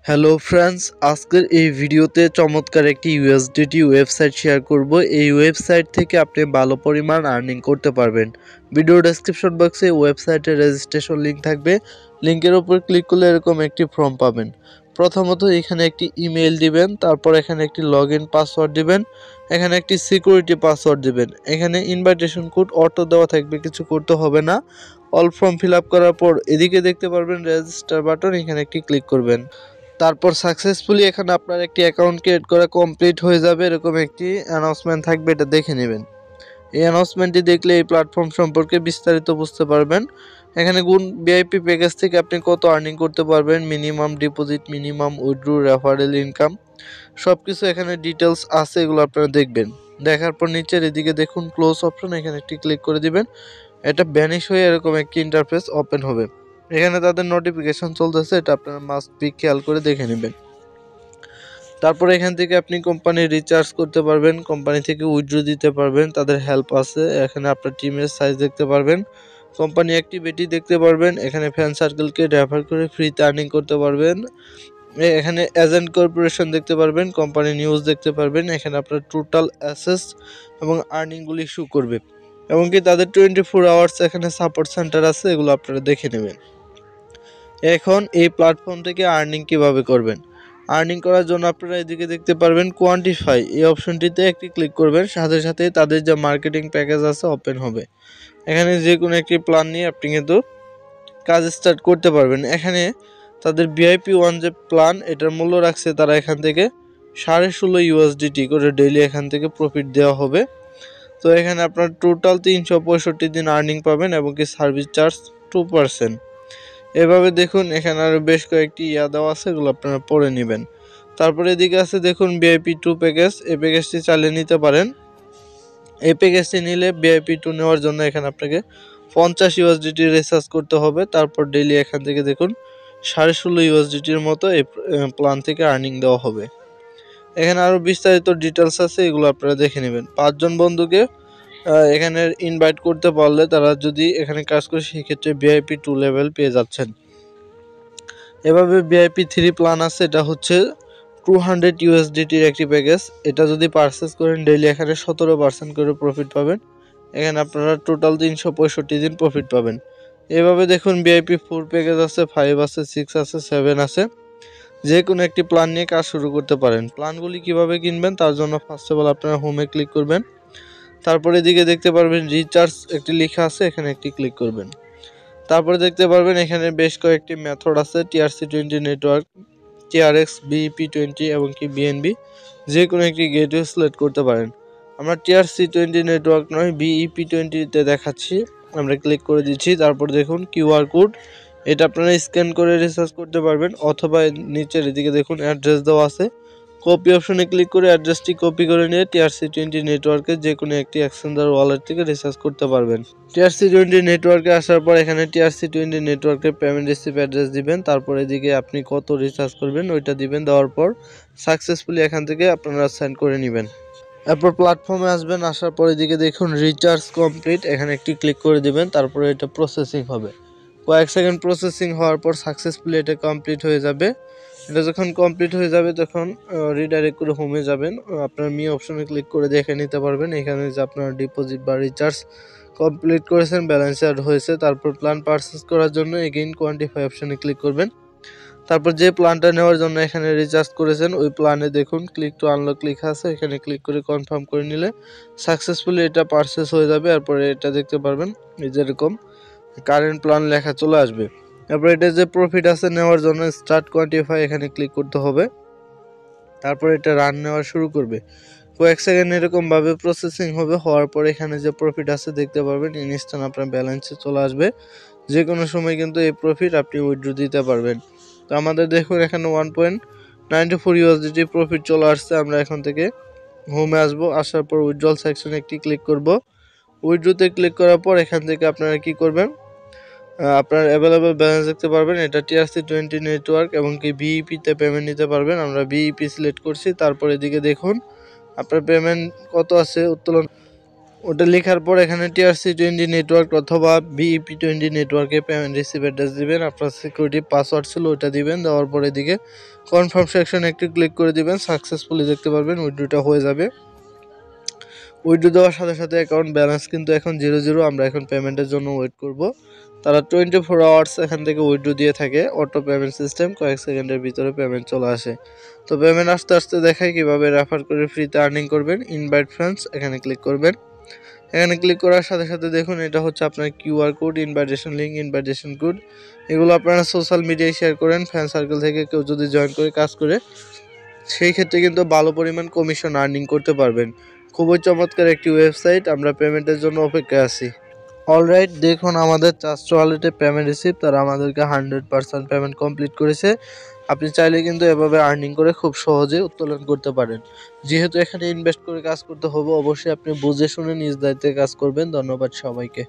Hello friends, আজকের এই ভিডিওতে চমৎকার একটি ইউএসডিটি ওয়েবসাইট শেয়ার করব। এই ওয়েবসাইট থেকে আপনি ভালো পরিমাণ আর্নিং করতে পারবেন। ভিডিও ডেসক্রিপশন বক্সে ওয়েবসাইটের রেজিস্ট্রেশন লিঙ্ক থাকবে। লিঙ্কের উপর ক্লিক করলে এরকম একটি ফর্ম পাবেন। প্রথমত এখানে একটি ইমেল দিবেন, তারপর এখানে একটি লগইন পাসওয়ার্ড দিবেন, এখানে একটি সিকিউরিটি পাসওয়ার্ড দিবেন। এখানে ইনভাইটেশন কোড অটো দেওয়া থাকবে, কিছু করতে হবে না। অল ফর্ম ফিল আপ করার পর এদিকে দেখতে পারবেন রেজিস্টার বাটন, এখানে একটি ক্লিক করবেন। তারপর সাকসেসফুলি এখানে আপনার একটি অ্যাকাউন্ট ক্রিয়েট করা কমপ্লিট হয়ে যাবে। এরকম একটি অ্যানাউন্সমেন্ট থাকবে, এটা দেখে নেবেন। এই অ্যানাউন্সমেন্টটি দেখলে এই প্ল্যাটফর্ম সম্পর্কে বিস্তারিত বুঝতে পারবেন। এখানে গুণ ভিআইপি প্যাকেজ থেকে আপনি কত আর্নিং করতে পারবেন, minimum deposit, minimum withdraw, referral income, সব কিছু এখানে ডিটেলস আছে, এগুলো আপনারা দেখবেন। দেখার পর নিচের এদিকে দেখুন ক্লোজ অপশন, এখানে একটি ক্লিক করে দিবেন। এটা ভ্যানিশ হয়ে এরকম একটি ইন্টারফেস ওপেন হবে। এখানে তাদের নোটিফিকেশন চলতেছে, এটা আপনারা মাস্ট বি খেয়াল করে দেখে নেবেন। তারপরে এখান থেকে আপনি কোম্পানি রিচার্জ করতে পারবেন, কোম্পানি থেকে উইথড্র দিতে পারবেন, তাদের হেল্প আছে। এখানে আপনার টিমের সাইজ দেখতে পারবেন, কোম্পানি অ্যাক্টিভিটি দেখতে পারবেন। এখানে ফ্যান সার্কেলকে রেফার করে ফ্রিতে আর্নিং করতে পারবেন। এখানে এজেন্ট কর্পোরেশন দেখতে পারবেন, কোম্পানি নিউজ দেখতে পারবেন। এখানে আপনার টোটাল অ্যাসেস এবং আর্নিংগুলি শো করবে, এবং কি তাদের 24 আওয়ার্স এখানে সাপোর্ট সেন্টার আছে, এগুলো আপনারা দেখে নেবেন। এখন এই প্ল্যাটফর্ম থেকে আর্নিং কিভাবে করবেন, আর্নিং করার জন্য আপনারা এদিকে দেখতে পারবেন কোয়ান্টিফাই, এই অপশনটিতে একটি ক্লিক করবেন। সাথে সাথে তাদের যে মার্কেটিং প্যাকেজ আছে ওপেন হবে। এখানে যে কোনো একটি প্ল্যান নিয়ে আপনি কিন্তু কাজ স্টার্ট করতে পারবেন। এখানে তাদের ভিআইপি 1 যে প্ল্যান, এটার মূল্য রাখছে তারা এখান থেকে 16.5 ইউএসডিটি করে ডেইলি এখান থেকে প্রফিট দেওয়া হবে। তো এখানে আপনার টোটাল 365 দিন আর্নিং পাবেন, এবং কি সার্ভিস চার্জ 2%। এভাবে দেখুন এখানে আরও বেশ কয়েকটি দেওয়া আছে, এগুলো আপনারা পড়ে নেবেন। তারপরে এদিকে আছে দেখুন ভিআইপি 2 প্যাকেজ, এই প্যাকেজটি চালিয়ে নিতে পারেন। এই প্যাকেজটি নিলে ভিআইপি 2 নেওয়ার জন্য এখানে আপনাকে 50 ইউএসডিটি রিচার্জ করতে হবে। তারপর ডেইলি এখান থেকে দেখুন 16.5 ইউএসডিটির মতো এই প্ল্যান থেকে আর্নিং দেওয়া হবে। এখানে আরও বিস্তারিত ডিটেলস আছে, এগুলো আপনারা দেখে নেবেন। 5 জন বন্ধুকে এখানে ইনভাইট করতে পারলে তারা যদি এখানে কাজ করে, সেক্ষেত্রে ভিআইপি 2 লেভেল পেয়ে যাচ্ছেন। এভাবে ভিআইপি 3 প্ল্যান আছে, এটা হচ্ছে 200 ইউএসডিটির একটি প্যাকেজ। এটা যদি পারচেস করেন ডেইলি এখানে 17% করে প্রফিট পাবেন। এখানে আপনারা টোটাল 365 দিন প্রফিট পাবেন। এভাবে দেখুন ভিআইপি 4 প্যাকেজ আছে, 5 আছে, 6 আছে, 7 আছে। যে কোনো একটি প্ল্যান নিয়ে কাজ শুরু করতে পারেন। প্ল্যানগুলি কিভাবে কিনবেন তার জন্য ফার্স্ট অফ অল আপনারা হোমে ক্লিক করবেন। তারপরে এদিকে দেখতে পারবেন রিচার্জ একটি লেখা আছে, এখানে একটি ক্লিক করবেন। তারপরে দেখতে পারবেন এখানে বেশ কয়েকটি মেথড আছে, TRC20 নেটওয়ার্ক, TRX, BEP20 এবং কি BNB। যে কোনো একটি গেটওয়ে সিলেক্ট করতে পারেন। আমরা TRC20 নেটওয়ার্ক নয়, BEP20-তে দেখাচ্ছি, আমরা ক্লিক করে দিচ্ছি। তারপর দেখুন কিউআর কোড, এটা আপনারা স্ক্যান করে রিচার্জ করতে পারবেন, অথবা নিচের এদিকে দেখুন অ্যাড্রেস দেওয়া আছে, কপি অপশনে ক্লিক করে অ্যাড্রেসটি কপি করে নিয়ে TRC20 নেটওয়ার্কের যে কোনো একটি এক্সচেঞ্জার ওয়ালেট থেকে রিচার্জ করতে পারবেন। TRC20 নেটওয়ার্কে আসার পর এখানে TRC20 নেটওয়ার্কের পেমেন্ট রিসিভ অ্যাড্রেস দিবেন। তারপর এদিকে আপনি কত রিচার্জ করবেন ওইটা দিবেন, দেওয়ার পর সাকসেসফুলি এখান থেকে আপনারা সেন্ড করে নেবেন। এরপর প্ল্যাটফর্মে আসবেন, আসার পর এদিকে দেখুন রিচার্জ কমপ্লিট, এখানে একটি ক্লিক করে দিবেন। তারপরে এটা প্রসেসিং হবে, কয়েক সেকেন্ড প্রসেসিং হওয়ার পর সাকসেসফুলি এটা কমপ্লিট হয়ে যাবে। এটা যখন কমপ্লিট হয়ে যাবে তখন রিডাইরেক্ট করে হোমে যাবেন, আপনার মি অপশনে ক্লিক করে দেখে নিতে পারবেন এখানে যে আপনার ডিপোজিট বা রিচার্জ কমপ্লিট করেছেন, ব্যালেন্স অ্যাড হয়েছে। তারপর প্ল্যান পারচেস করার জন্য এগেইন কোয়ান্টিফাই অপশনে ক্লিক করবেন। তারপর যে প্ল্যানটা নেওয়ার জন্য এখানে রিচার্জ করেছেন ওই প্ল্যানে দেখুন ক্লিক টু আনলক লেখা আছে, এখানে ক্লিক করে কনফার্ম করে নিলে সাকসেসফুলি এটা পারচেস হয়ে যাবে। এরপরে এটা দেখতে পারবেন যেরকম কারেন্ট প্ল্যান লেখা চলে আসবে। তারপর এটা যে প্রফিট আছে নেওয়ার জন্য স্টার্ট কোয়ান্টিফাই, এখানে ক্লিক করতে হবে। তারপর এটা রান নেওয়া শুরু করবে, কয়েক সেকেন্ড এরকমভাবে প্রসেসিং হবে। হওয়ার পর এখানে যে প্রফিট আছে দেখতে পারবেন, ইনস্ট্যান্ট আপনার ব্যালেন্সে চলে আসবে। যে কোনো সময় কিন্তু এই প্রফিট আপনি উইথড্র দিতে পারবেন। তো আমাদের দেখুন এখানে 1.94 ইউএসডিটি প্রফিট চলে আসছে। আমরা এখন থেকে হোমে আসবো, আসার পর উইথড্রল সেকশনে একটি ক্লিক করব। উইথড্রোতে ক্লিক করার পর এখান থেকে আপনারা কি করবেন, আপনার অ্যাভেলেবল ব্যালেন্স দেখতে পারবেন। এটা TRC20 নেটওয়ার্ক এবং কি BEP-তে পেমেন্ট নিতে পারবেন, আমরা BEP সিলেক্ট করছি। তারপর এদিকে দেখুন আপনার পেমেন্ট কত আছে উত্তোলন, ওটা লেখার পর এখানে TRC20 নেটওয়ার্ক অথবা BEP20 নেটওয়ার্কে পেমেন্ট রিসিভ অ্যাড্রেস দিবেন। আপনার সিকিউরিটি পাসওয়ার্ড ছিল ওটা দিবেন। দেওয়ার পরে এদিকে কনফার্ম সেকশনে একটু ক্লিক করে দিবেন। সাকসেসফুলি দেখতে পারবেন উইথড্রটা হয়ে যাবে। উইথড্র দেওয়ার সাথে সাথে অ্যাকাউন্ট ব্যালেন্স কিন্তু এখন 0 আমরা এখন পেমেন্টের জন্য ওয়েট করব। তারা 24 আওয়ার্স এখান থেকে উইথড্র দিয়ে থাকে। অটো পেমেন্ট সিস্টেম, কয়েক সেকেন্ডের ভিতরে পেমেন্ট চলে আসে। তো পেমেন্ট আসতে আসতে দেখায় কীভাবে রেফার করে ফ্রিতে আর্নিং করবেন। ইনভাইট ফ্রেন্ডস এখানে ক্লিক করবেন। এখানে ক্লিক করার সাথে সাথে দেখুন এটা হচ্ছে আপনার QR code, invitation link, invitation code. এগুলো আপনারা সোশ্যাল মিডিয়ায় শেয়ার করেন। ফ্যান সার্কেল থেকে কেউ যদি জয়েন করে কাজ করে সেই ক্ষেত্রে কিন্তু ভালো পরিমাণ কমিশন আর্নিং করতে পারবেন। খুবই চমৎকার একটি ওয়েবসাইট। আমরা পেমেন্টের জন্য অপেক্ষায় আছি। অলরাইট, দেখুন আমাদের ট্রাস্ট ওয়ালেটে পেমেন্ট রিসিভ, তারা আমাদেরকে 100% পেমেন্ট কমপ্লিট করেছে। আপনি চাইলে কিন্তু এভাবে আর্নিং করে খুব সহজে উত্তোলন করতে পারেন। যেহেতু এখানে ইনভেস্ট করে কাজ করতে হবে, অবশ্যই আপনি বুঝে শুনে নিজ দায়িত্বে কাজ করবেন। ধন্যবাদ সবাইকে।